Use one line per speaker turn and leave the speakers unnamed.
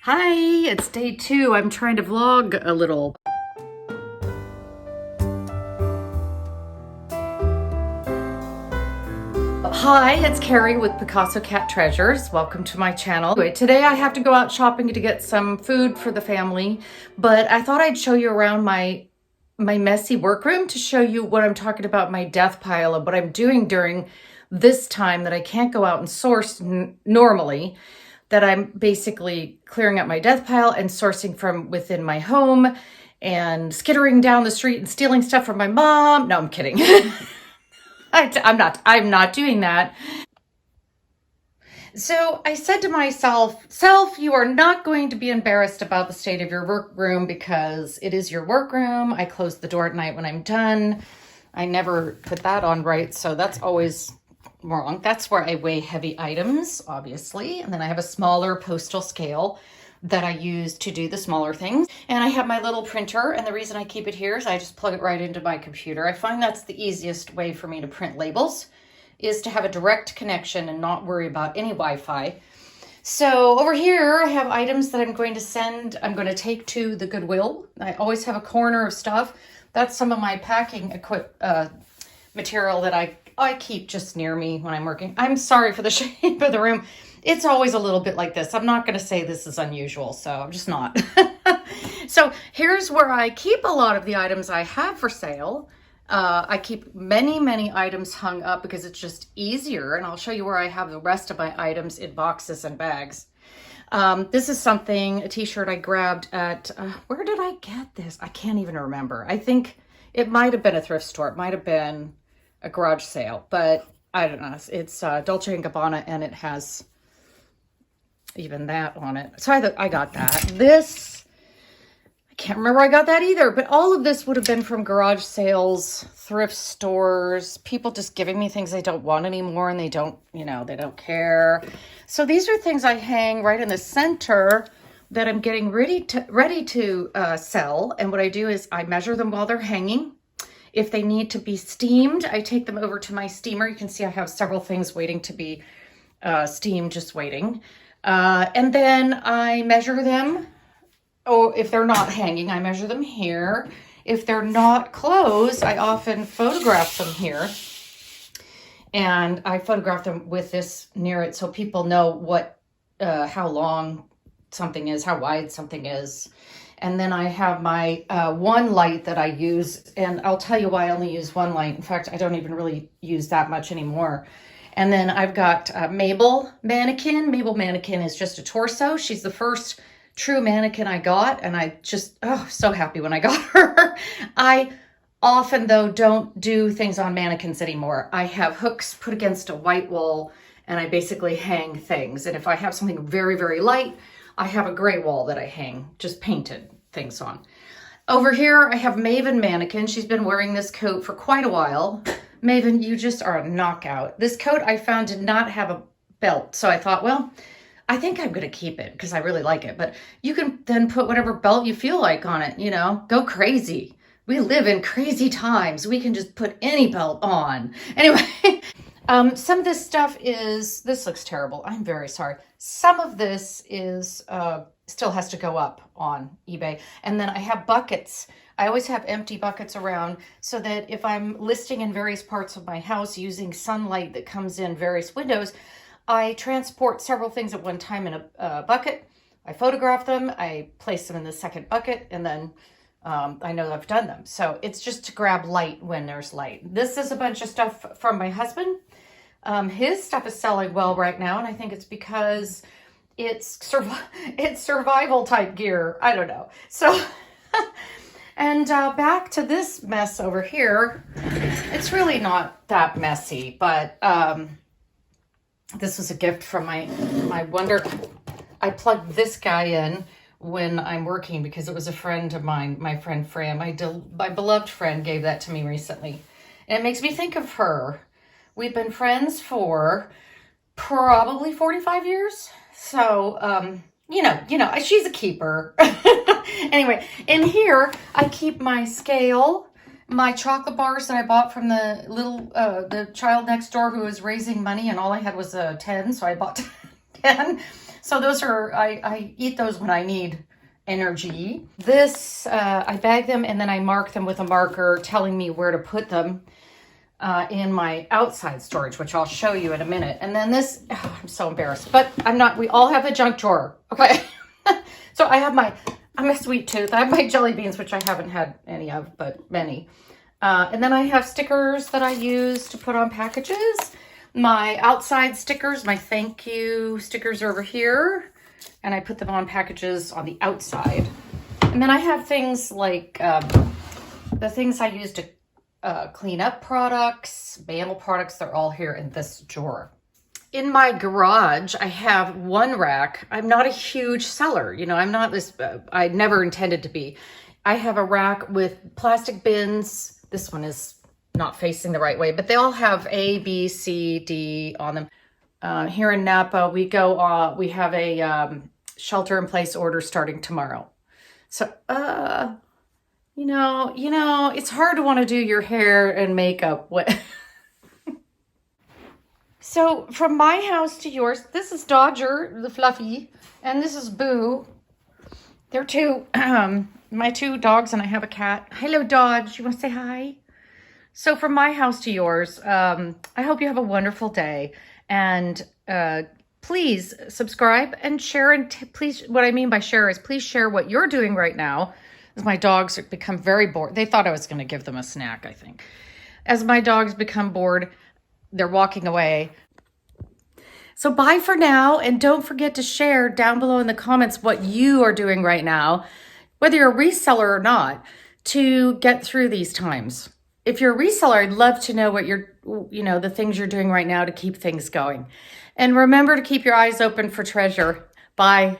Hi, it's day 2. I'm trying to vlog a little. Hi, it's Carrie with Picasso Cat Treasures. Welcome to my channel. Anyway, today I have to go out shopping to get some food for the family, but I thought I'd show you around my messy workroom to show you what I'm talking about, my death pile of what I'm doing during this time that I can't go out and source normally, that I'm basically clearing up my death pile and sourcing from within my home and skittering down the street and stealing stuff from my mom. No, I'm kidding. I'm not doing that. So I said to myself, you are not going to be embarrassed about the state of your workroom because it is your workroom. I close the door at night when I'm done. I never put that on right, so that's always wrong. That's where I weigh heavy items, obviously. And then I have a smaller postal scale that I use to do the smaller things. And I have my little printer, and the reason I keep it here is I just plug it right into my computer. I find that's the easiest way for me to print labels, is to have a direct connection and not worry about any Wi-Fi. So over here, I have items that I'm going to take to the Goodwill. I always have a corner of stuff. That's some of my packing material that I keep just near me when I'm working. I'm sorry for the shape of the room. It's always a little bit like this. I'm not going to say this is unusual, so I'm just not. So here's where I keep a lot of the items I have for sale. I keep many items hung up because it's just easier, and I'll show you where I have the rest of my items in boxes and bags. This is a t-shirt I grabbed at, where did I get this? I can't even remember. I think it might have been a thrift store. It might have been a garage sale, but I don't know. It's Dolce & Gabbana, and it has even that on it. So I got that. This, I can't remember I got that either, but all of this would have been from garage sales, thrift stores, people just giving me things they don't want anymore, and they don't care. So these are things I hang right in the center that I'm getting ready to sell. And what I do is I measure them while they're hanging. If they need to be steamed, I take them over to my steamer. You can see I have several things waiting to be steamed, just waiting. And then I measure them. Oh, if they're not hanging, I measure them here. If they're not closed, I often photograph them here. And I photograph them with this near it so people know how long something is, how wide something is. And then I have my one light that I use, and I'll tell you why I only use one light. In fact, I don't even really use that much anymore. And then I've got Mabel Mannequin. Mabel Mannequin is just a torso. She's the first true mannequin I got, and I just, so happy when I got her. I often, though, don't do things on mannequins anymore. I have hooks put against a white wall, and I basically hang things. And if I have something very light, I have a gray wall that I hang just painted things on. Over here, I have Maven Mannequin. She's been wearing this coat for quite a while. Maven, you just are a knockout. This coat I found did not have a belt. So I thought, well, I think I'm going to keep it because I really like it. But you can then put whatever belt you feel like on it, go crazy. We live in crazy times. We can just put any belt on. Anyway, some of this stuff this looks terrible. I'm very sorry. Some of this is still has to go up on eBay. And then I have buckets. I always have empty buckets around so that if I'm listing in various parts of my house using sunlight that comes in various windows, I transport several things at one time in a bucket. I photograph them, I place them in the second bucket, and then I know I've done them. So it's just to grab light when there's light. This is a bunch of stuff from my husband. His stuff is selling well right now, and I think it's because it's survival type gear. I don't know. So, and back to this mess over here. It's really not that messy, but this was a gift from my wonder. I plugged this guy in when I'm working because it was a friend of mine, my friend Fran. My beloved friend gave that to me recently. And it makes me think of her. We've been friends for probably 45 years. So, she's a keeper. Anyway, in here, I keep my scale, my chocolate bars that I bought from the child next door who was raising money, and all I had was a 10, so I bought 10. So those are, I eat those when I need energy. This, I bag them and then I mark them with a marker telling me where to put them in my outside storage, which I'll show you in a minute. And then this, I'm so embarrassed, but I'm not, we all have a junk drawer, okay? So I have I'm a sweet tooth. I have my jelly beans, which I haven't had any of, but many. And then I have stickers that I use to put on packages. My outside stickers, my thank you stickers are over here, and I put them on packages on the outside. And then I have things like the things I use to clean up products, mail products, they're all here in this drawer. In my garage, I have one rack. I'm not a huge seller. You know, I'm not this, I never intended to be. I have a rack with plastic bins. This one is not facing the right way, but they all have A, B, C, D on them. Here in Napa, we have a shelter-in-place order starting tomorrow. So, you know, it's hard to want to do your hair and makeup. So from my house to yours, this is Dodger, the fluffy, and this is Boo. They're my two dogs, and I have a cat. Hello, Dodge. You want to say hi? So from my house to yours, I hope you have a wonderful day. And please subscribe and share. And please, what I mean by share is please share what you're doing right now. As my dogs have become very bored. They thought I was going to give them a snack, I think. As my dogs become bored, they're walking away. So bye for now, and don't forget to share down below in the comments what you are doing right now, whether you're a reseller or not, to get through these times. If you're a reseller, I'd love to know what the things you're doing right now to keep things going. And remember to keep your eyes open for treasure. Bye.